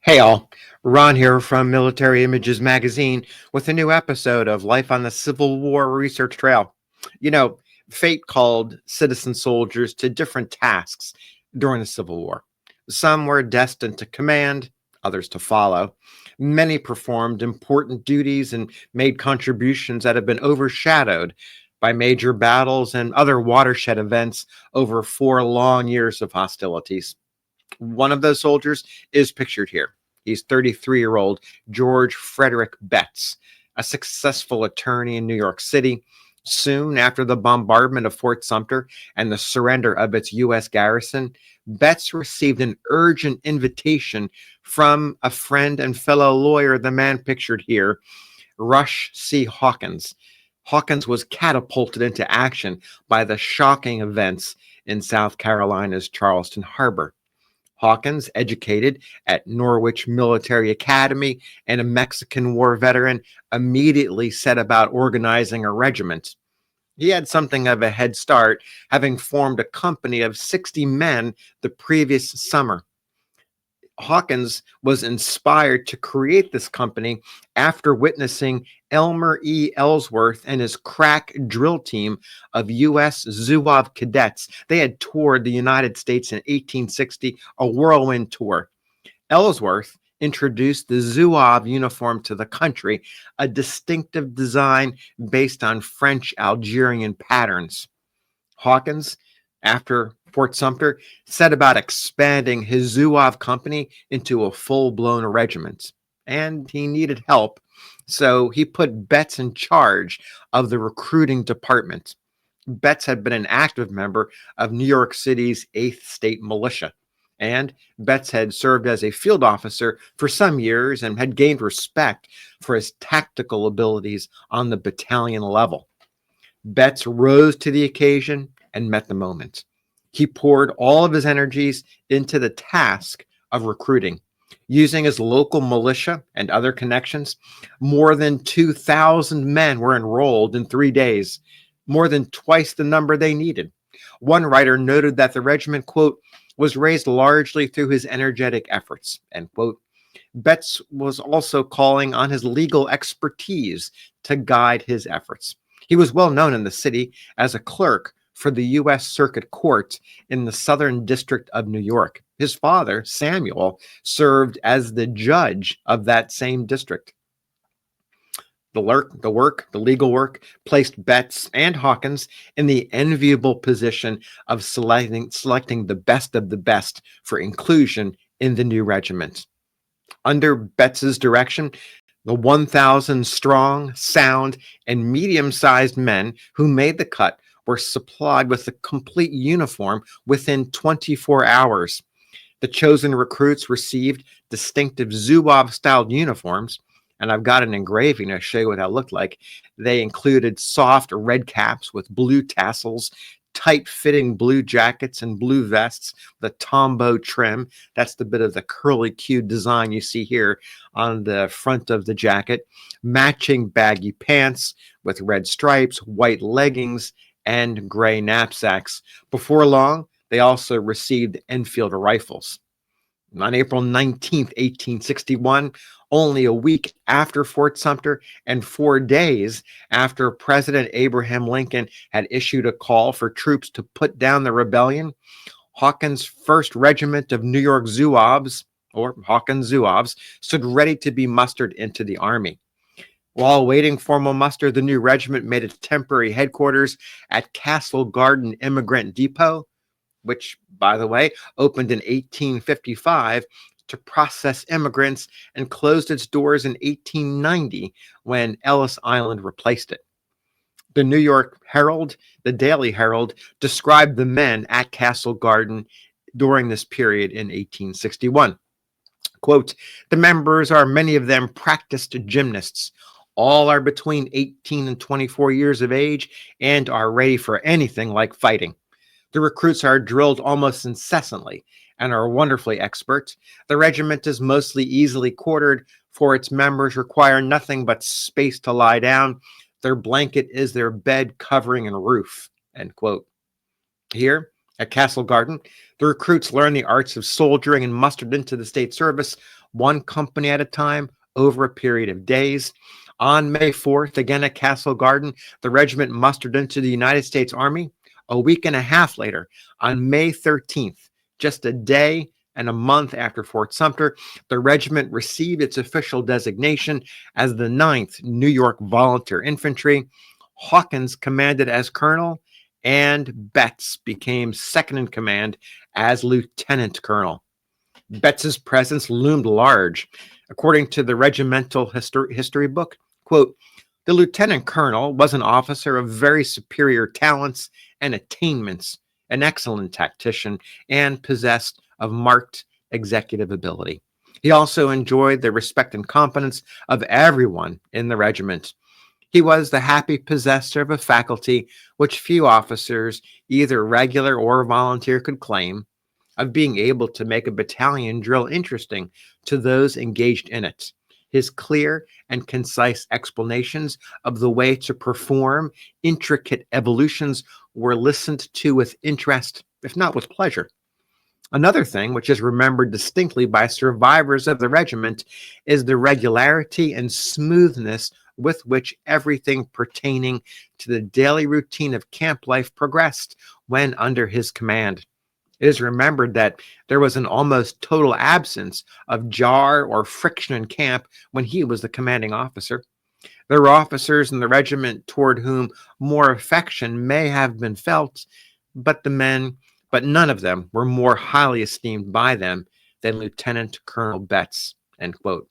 Hey all, Ron here from Military Images Magazine with a new episode of Life on the Civil War Research Trail. You know, fate called citizen soldiers to different tasks during the Civil War. Some were destined to command, others to follow. Many performed important duties and made contributions that have been overshadowed by major battles and other watershed events over 4 long years of hostilities. One of those soldiers is pictured here. He's 33-year-old George Frederick Betts, a successful attorney in New York City. Soon after the bombardment of Fort Sumter and the surrender of its U.S. garrison, Betts received an urgent invitation from a friend and fellow lawyer, the man pictured here, Rush C. Hawkins. Hawkins was catapulted into action by the shocking events in South Carolina's Charleston Harbor. Hawkins, educated at Norwich Military Academy and a Mexican War veteran, immediately set about organizing a regiment. He had something of a head start, having formed a company of 60 men the previous summer. Hawkins was inspired to create this company after witnessing Elmer E. Ellsworth and his crack drill team of U.S. Zouave cadets. They had toured the United States in 1860, a whirlwind tour. Ellsworth introduced the Zouave uniform to the country, a distinctive design based on French Algerian patterns. Hawkins, after Fort Sumter, set about expanding his Zouave company into a full-blown regiment. And he needed help, so he put Betts in charge of the recruiting department. Betts had been an active member of New York City's 8th State Militia, and Betts had served as a field officer for some years and had gained respect for his tactical abilities on the battalion level. Betts rose to the occasion and met the moment. He poured all of his energies into the task of recruiting. Using his local militia and other connections, more than 2,000 men were enrolled in 3 days, more than twice the number they needed. One writer noted that the regiment, quote, was raised largely through his energetic efforts, end quote. Betts was also calling on his legal expertise to guide his efforts. He was well known in the city as a clerk for the U.S. Circuit Court in the Southern District of New York. His father, Samuel, served as the judge of that same district. The legal work placed Betts and Hawkins in the enviable position of selecting the best of the best for inclusion in the new regiment. Under Betts's direction, the 1,000 strong, sound, and medium-sized men who made the cut were supplied with a complete uniform within 24 hours. The chosen recruits received distinctive Zouave-styled uniforms, and I've got an engraving to show you what that looked like. They included soft red caps with blue tassels, tight-fitting blue jackets and blue vests with a tombow trim. That's the bit of the curly Q design you see here on the front of the jacket. Matching baggy pants with red stripes, white leggings, and gray knapsacks. Before long, they also received Enfield rifles. On April 19th, 1861, only a week after Fort Sumter and 4 days after President Abraham Lincoln had issued a call for troops to put down the rebellion, Hawkins' 1st Regiment of New York Zouaves, or Hawkins Zouaves, stood ready to be mustered into the Army. While awaiting formal muster, the new regiment made its temporary headquarters at Castle Garden Immigrant Depot, which, by the way, opened in 1855 to process immigrants and closed its doors in 1890 when Ellis Island replaced it. The New York Herald, the Daily Herald, described the men at Castle Garden during this period in 1861. Quote, the members are many of them practiced gymnasts. All are between 18 and 24 years of age and are ready for anything like fighting. The recruits are drilled almost incessantly and are wonderfully expert. The regiment is mostly easily quartered, for its members require nothing but space to lie down. Their blanket is their bed, covering, and roof, end quote. Here, At Castle Garden, the recruits learned the arts of soldiering and mustered into the state service, one company at a time, over a period of days. On May 4th, again at Castle Garden, the regiment mustered into the United States Army. A week and a half later, on May 13th, just a day and a month after Fort Sumter, the regiment received its official designation as the 9th New York Volunteer Infantry. Hawkins commanded as colonel, and Betts became second in command as lieutenant colonel. Betts's presence loomed large. According to the regimental history book, quote, the lieutenant colonel was an officer of very superior talents and attainments, an excellent tactician, and possessed of marked executive ability. He also enjoyed the respect and confidence of everyone in the regiment. He was the happy possessor of a faculty which few officers, either regular or volunteer, could claim, of being able to make a battalion drill interesting to those engaged in it. His clear and concise explanations of the way to perform intricate evolutions were listened to with interest, if not with pleasure. Another thing which is remembered distinctly by survivors of the regiment is the regularity and smoothness with which everything pertaining to the daily routine of camp life progressed when under his command. It is remembered that there was an almost total absence of jar or friction in camp when he was the commanding officer. There were officers in the regiment toward whom more affection may have been felt, but none of them were more highly esteemed by them than Lieutenant Colonel Betts. End quote.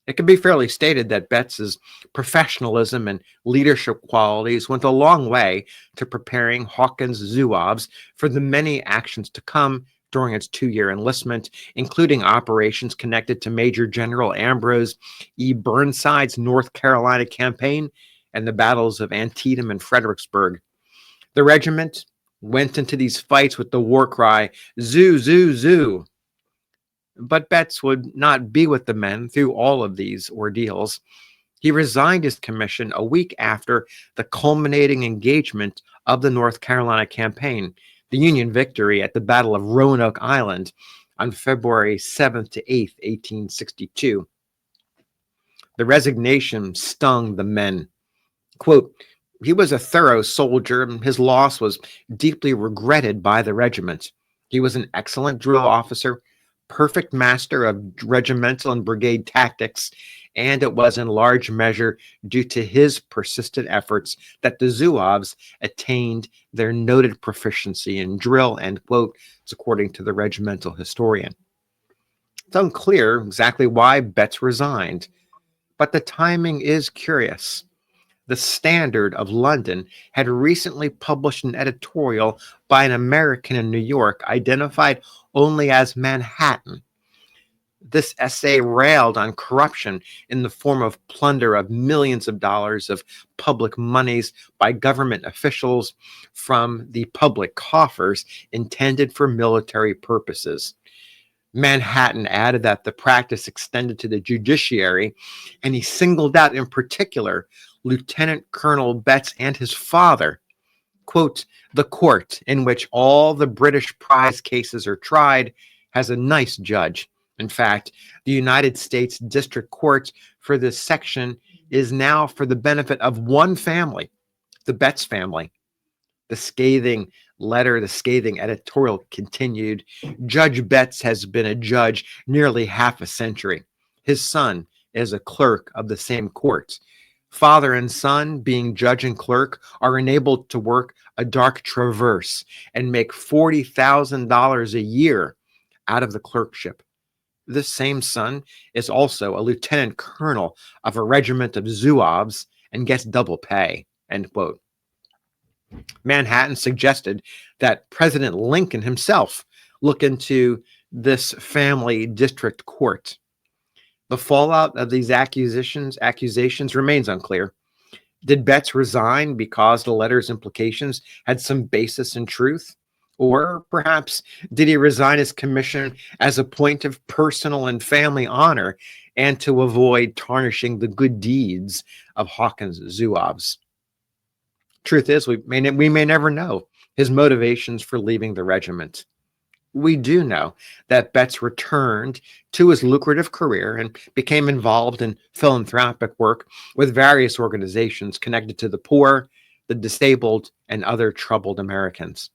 It can be fairly stated that Betts's professionalism and leadership qualities went a long way to preparing Hawkins Zouaves for the many actions to come during its 2-year enlistment, including operations connected to Major General Ambrose E. Burnside's North Carolina campaign and the battles of Antietam and Fredericksburg. The regiment went into these fights with the war cry, "Zoo, zoo, zoo." But Betts would not be with the men through all of these ordeals. He resigned his commission a week after the culminating engagement of the North Carolina campaign, the Union victory at the Battle of Roanoke Island on February 7th to 8th, 1862. The resignation stung the men. Quote, he was a thorough soldier, and his loss was deeply regretted by the regiment. He was an excellent drill officer, perfect master of regimental and brigade tactics, and it was in large measure due to his persistent efforts that the Zouaves attained their noted proficiency in drill, end quote, according to the regimental historian. It's unclear exactly why Betts resigned, but the timing is curious. The Standard of London had recently published an editorial by an American in New York identified only as Manhattan. This essay railed on corruption in the form of plunder of millions of dollars of public monies by government officials from the public coffers intended for military purposes. Manhattan added that the practice extended to the judiciary, and he singled out in particular Lieutenant Colonel Betts and his father. Quote, the court in which all the British prize cases are tried has a nice judge. In fact, the United States District Court for this section is now for the benefit of one family, the Betts family. The scathing editorial continued. Judge Betts has been a judge nearly half a century. His son is a clerk of the same court. Father and son, being judge and clerk, are enabled to work a dark traverse and make $40,000 a year out of the clerkship. This same son is also a lieutenant colonel of a regiment of Zouaves and gets double pay, end quote. Manhattan suggested that President Lincoln himself look into this family district court. The fallout of these accusations remains unclear. Did Betts resign because the letter's implications had some basis in truth? Or perhaps did he resign his commission as a point of personal and family honor and to avoid tarnishing the good deeds of Hawkins Zouaves? Truth is, we may never know. his motivations for leaving the regiment. We do know that Betts returned to his lucrative career and became involved in philanthropic work with various organizations connected to the poor, the disabled, and other troubled Americans.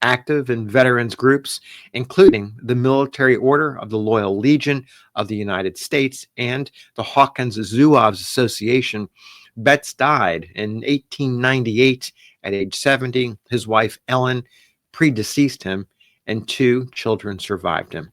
Active in veterans groups, including the Military Order of the Loyal Legion of the United States and the Hawkins Zouaves Association, Betts died in 1898 at age 70. His wife, Ellen, predeceased him, and two children survived him.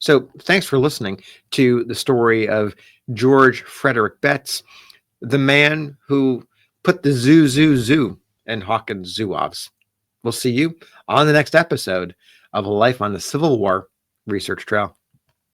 So, thanks for listening to the story of George Frederick Betts, the man who put the zoo in Hawkins Zouaves. We'll see you on the next episode of Life on the Civil War Research Trail.